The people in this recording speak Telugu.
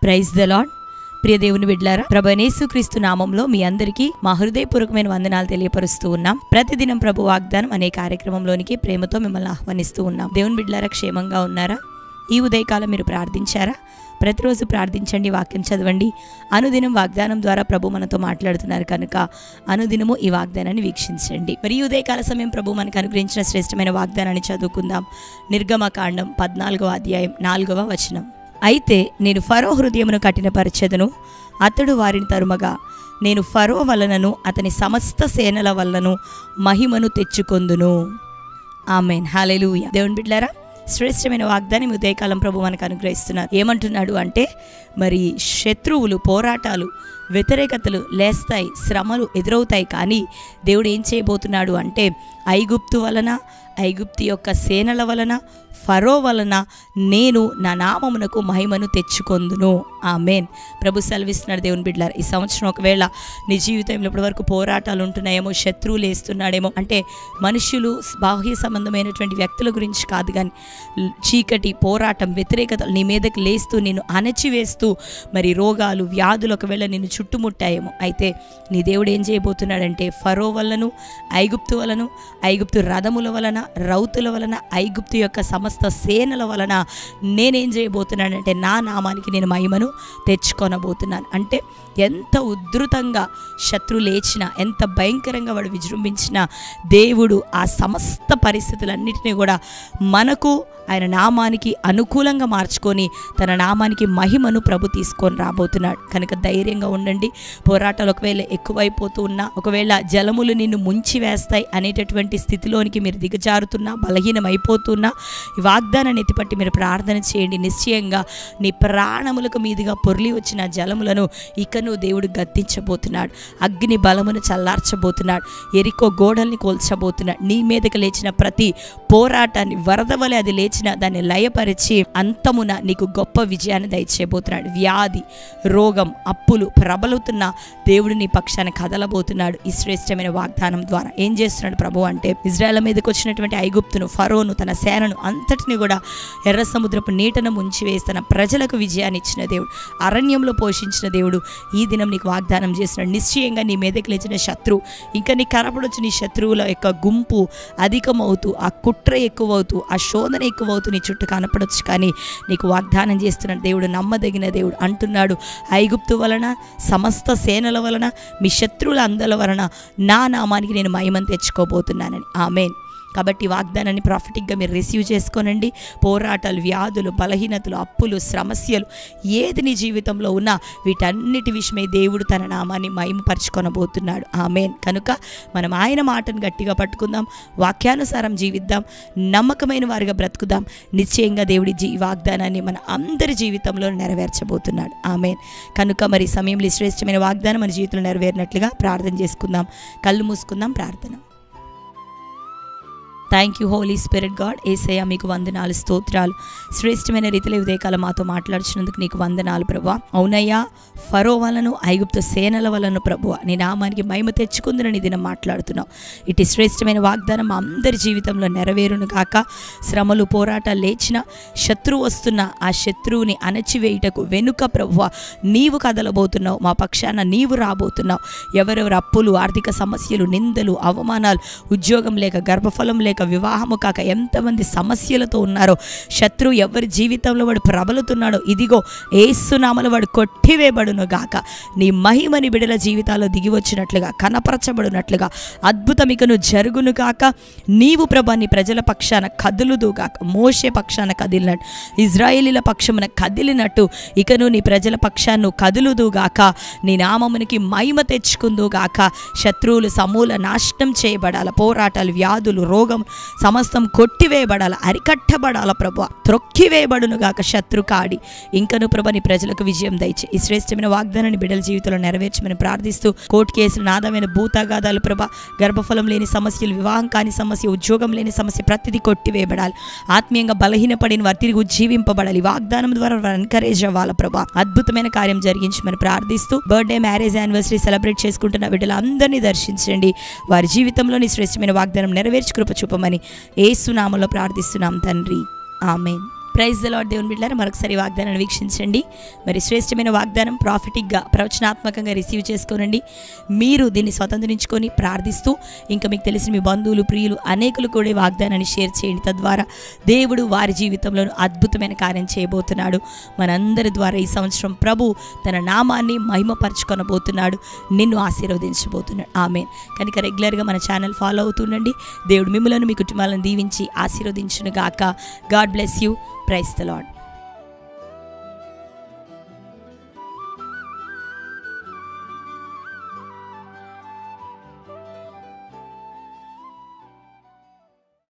Praise the lord. ప్రియ దేవుని బిడ్డలారా, ప్రభు యేసుక్రీస్తు నామంలో మీ అందరికీ మా హృదయపూర్వకమైన వందనాలు తెలియపరుస్తూ ఉన్నాం. ప్రతిదినం ప్రభు వాగ్దానం అనే కార్యక్రమంలోనికి ప్రేమతో మిమ్మల్ని ఆహ్వానిస్తూ ఉన్నాం. దేవుని బిడ్డలారా, క్షేమంగా ఉన్నారా? ఈ ఉదయకాలం మీరు ప్రార్థించారా? ప్రతిరోజు ప్రార్థించండి, వాక్యం చదవండి. అనుదినం వాగ్దానం ద్వారా ప్రభు మనతో మాట్లాడుతున్నారు కనుక అనుదినము ఈ వాగ్దానాన్ని వీక్షించండి. మరి ఈ ఉదయకాల సమయం ప్రభు మనకు అనుగ్రహించిన శ్రేష్టమైన వాగ్దానాన్ని చదువుకుందాం. నిర్గమకాండం 14వ అధ్యాయం 4వ వచనం. అయితే నేను ఫరో హృదయమును కఠినపరచెదను, అతడు వారిని తరుమగా నేను ఫరో వలనను అతని సమస్త సేనల వలనను మహిమను తెచ్చుకొందును. ఆమేన్, హల్లెలూయా. దేవుని బిడ్డలారా, శ్రేష్టమైన వాగ్దానం ఉదయకాలం ప్రభు మనకు అనుగ్రహిస్తున్నారు. ఏమంటున్నాడు అంటే, మరి శత్రువులు, పోరాటాలు, వ్యతిరేకతలు లేస్తాయి, శ్రమలు ఎదురవుతాయి. కానీ దేవుడు ఏం చేయబోతున్నాడు అంటే, ఐగుప్తు వలన, ఐగుప్తు యొక్క సేనల వలన, ఫరో వలన నేను నా నామమునకు మహిమను తెచ్చుకొందును. ఆమేన్. ప్రభు సెలవిస్తున్నాడు. దేవుని బిడ్డలారా, ఈ సంవత్సరం ఒకవేళ నీ జీవితంలో ఇప్పటి వరకు పోరాటాలు ఉంటున్నాయేమో, శత్రువులు వేస్తున్నాడేమో, అంటే మనుషులు, బాహ్య సంబంధమైనటువంటి వ్యక్తుల గురించి కాదు, కానీ చీకటి, పోరాటం, వ్యతిరేకత నీ మీదకి లేస్తూ నిన్ను అణచివేస్తూ మరి రోగాలు, వ్యాధులు ఒకవేళ నిన్ను చుట్టుముట్టాయేమో, అయితే నీ దేవుడు ఏం చేయబోతున్నాడంటే, ఫరో వలన, ఐగుప్తు వలన, ఐగుప్తు రథముల వలన, రౌతుల వలన, ఐగుప్తు యొక్క సమస్త సేనల వలన నేనేం చేయబోతున్నానంటే, నా నామానికి నేను మహిమను తెచ్చుకొనబోతున్నాను. అంటే ఎంత ఉధృతంగా శత్రు లేచినా, ఎంత భయంకరంగా వాడు విజృంభించినా, దేవుడు ఆ సమస్త పరిస్థితులన్నిటినీ కూడా మనకు, ఆయన నామానికి అనుకూలంగా మార్చుకొని తన నామానికి మహిమను ప్రభు తీసుకొని రాబోతున్నాడు. కనుక ధైర్యంగా ఉండండి. పోరాటాలు ఒకవేళ ఎక్కువైపోతూ ఉన్నా, ఒకవేళ జలములు నిన్ను ముంచి వేస్తాయి అనేటటువంటి స్థితిలోనికి మీరు దిగజారుతున్నా, బలహీనమైపోతున్నా, ఈ వాగ్దానాన్ని ఎత్తిపట్టి మీరు ప్రార్థన చేయండి. నిశ్చయంగా నీ ప్రాణములకు మీదుగా పొర్లి వచ్చిన జలములను ఇకను దేవుడు గద్దించబోతున్నాడు. అగ్ని బలమును చల్లార్చబోతున్నాడు. ఎరికో గోడల్ని కోల్చబోతున్నాడు. నీ మీదకి లేచిన ప్రతి పోరాటాన్ని వరద వలె అది లేచిన దాన్ని లయపరిచి అంతమున నీకు గొప్ప విజయాన్ని దయచేయబోతున్నాడు. వ్యాధి, రోగం, అప్పులు ప్రబలుతున్న దేవుడు నీ పక్షాన కదలబోతున్నాడు. ఈ శ్రేష్టమైన వాగ్దానం ద్వారా ఏం చేస్తున్నాడు ప్రభు అంటే, ఇజ్రాయెల్ మీదకి వచ్చినటువంటి ఐగుప్తును, ఫరోను, తన సేనను అంతటిని కూడా ఎర్ర సముద్రపు నీటను ముంచి వేసి తన ప్రజలకు విజయాన్ని ఇచ్చిన దేవుడు, అరణ్యంలో పోషించిన దేవుడు ఈ దినం నీకు వాగ్దానం చేస్తున్నాడు. నిశ్చయంగా నీ మీదకి లేచిన శత్రువు, ఇంకా నీ కనపడొచ్చు నీ శత్రువుల యొక్క గుంపు అధికమవుతూ, ఆ కుట్ర ఎక్కువవుతూ, ఆ శోధన ఎక్కువవుతూ నీ చుట్టూ కనపడొచ్చు. కానీ నీకు వాగ్దానం చేస్తున్నాడు దేవుడు, నమ్మదగిన దేవుడు. అంటున్నాడు, ఐగుప్తు వలన, సమస్త సేనల వలన, మీ శత్రువుల అందల వలన నా నామానికి నేను మహిమను తెచ్చుకోబోతున్నానని. ఆమేన్. కాబట్టి వాగ్దానాన్ని ప్రాఫిటిక్గా మీరు రిసీవ్ చేసుకోనండి. పోరాటాలు, వ్యాధులు, బలహీనతలు, అప్పులు, సమస్యలు ఏది నీ జీవితంలో ఉన్నా వీటన్నిటి విషయమై దేవుడు తన నామాన్ని మహిమపరచుకొనబోతున్నాడు. ఆమేన్. కనుక మనం ఆయన మాటను గట్టిగా పట్టుకుందాం, వాక్యానుసారం జీవిద్దాం, నమ్మకమైన వారిగా బ్రతుకుదాం. నిశ్చయంగా దేవుడి వాగ్దానాన్ని మన అందరి జీవితంలో నెరవేర్చబోతున్నాడు. ఆమేన్. కనుక మరి సమయంలో శ్రేష్టమైన వాగ్దానం మన జీవితంలో నెరవేరినట్లుగా ప్రార్థన చేసుకుందాం. కళ్ళు మూసుకుందాం. ప్రార్థన. Thank you Holy Spirit God. యేసయ్య, మీకు వందనాలు, స్తోత్రాలు. శ్రేష్టమైన రీతిలో ఉదయకాలం మాతో మాట్లాడుచున్నందుకు నీకు వందనాలు ప్రభువా. అవునయ్యా, ఫరో వలను, ఐగుప్తు సేనల వలను ప్రభువా నీ నామానికి మహిమ తెచ్చుకుందని దినం మాట్లాడుతున్నావు. ఇటు శ్రేష్టమైన వాగ్దానం మా అందరి జీవితంలో నెరవేరును కాక. శ్రమలు, పోరాటాలు లేచిన, శత్రువు వస్తున్న ఆ శత్రువుని అణచివేయుటకు వెనుక ప్రభువా నీవు కదలబోతున్నావు. మా పక్షాన నీవు రాబోతున్నావు. ఎవరెవరు అప్పులు, ఆర్థిక సమస్యలు, నిందలు, అవమానాలు, ఉద్యోగం లేక, గర్భఫలం లేక, వివాహము కాక ఎంతమంది సమస్యలతో ఉన్నారో, శత్రువు ఎవరి జీవితంలో వాడు ప్రబలుతున్నాడో, ఇదిగో యేసు నామములో వాడు కొట్టివేయబడును గాక. నీ మహిమని బిడ్డల జీవితాల్లో దిగి వచ్చినట్లుగా, కనపరచబడినట్లుగా అద్భుతం ఇకను జరుగును గాక. నీవు ప్రభా నీ ప్రజల పక్షాన కదులుదు గాక. మోషే పక్షాన కదిలినట్టు, ఇజ్రాయేలీల పక్షమున కదిలినట్టు ఇకను నీ ప్రజల పక్షాన్ని కదులుదు గాక. నీ నామమునికి మహిమ తెచ్చుకుందు గాక. శత్రువులు సమూల నాశనం చేయబడాల. పోరాటాలు, వ్యాధులు, రోగం సమస్తం కొట్టివేయబడాల, అరికట్టబడాల ప్రభా, త్రొక్కివేయబడును గాక శత్రు కాడి. ఇంకను ప్రభా నీ ప్రజలకు విజయం దయచే. ఈ శ్రేష్టమైన వాగ్దానాన్ని బిడ్డల జీవితంలో నెరవేర్చమని ప్రార్థిస్తూ, కోర్టు కేసులు, నాదమైన భూతాగాదాలు ప్రభా, గర్భఫలం లేని సమస్యలు, వివాహం కాని సమస్య, ఉద్యోగం లేని సమస్య ప్రతిదీ కొట్టివేయబడాలి. ఆత్మీయంగా బలహీనపడిన వారు తిరిగి ఉజ్జీవింపబడాలి. వాగ్దానం ద్వారా వారు ఎన్కరేజ్ అవ్వాలి ప్రభా. అద్భుతమైన కార్యం జరిగించమని ప్రార్థిస్తూ, బర్త్డే, మ్యారేజ్, యానివర్సరీ సెలబ్రేట్ చేసుకుంటున్న బిడ్డలందరినీ దర్శించండి. వారి జీవితంలో నీ శ్రేష్టమైన వాగ్దానం నెరవేర్చి కృప చూపమని యేసు నామములో ప్రార్థిస్తున్నాం తండ్రి. ఆమేన్. Praise the Lord. దేవుని బిడ్డలారా, మరొకసారి వాగ్దానాన్ని వీక్షించండి. మరి శ్రేష్టమైన వాగ్దానం ప్రాఫిటిక్గా ప్రవచనాత్మకంగా రిసీవ్ చేసుకోనండి. మీరు దీన్ని స్వతంత్రించుకొని ప్రార్థిస్తూ ఇంకా మీకు తెలిసిన మీ బంధువులు, ప్రియులు అనేకులు కూడా వాగ్దానాన్ని షేర్ చేయండి. తద్వారా దేవుడు వారి జీవితంలో అద్భుతమైన కార్యం చేయబోతున్నాడు. మనందరి ద్వారా ఈ సంవత్సరం ప్రభు తన నామాన్ని మహిమపరచుకొనబోతున్నాడు. నిన్ను ఆశీర్వదించబోతున్నాడు. ఆమేన్. కనుక రెగ్యులర్గా మన ఛానల్ ఫాలో అవుతుండండి. దేవుడు మిమ్మలను, మీ కుటుంబాలను దీవించి ఆశీర్వదించును గాక. God bless you. Praise the lord.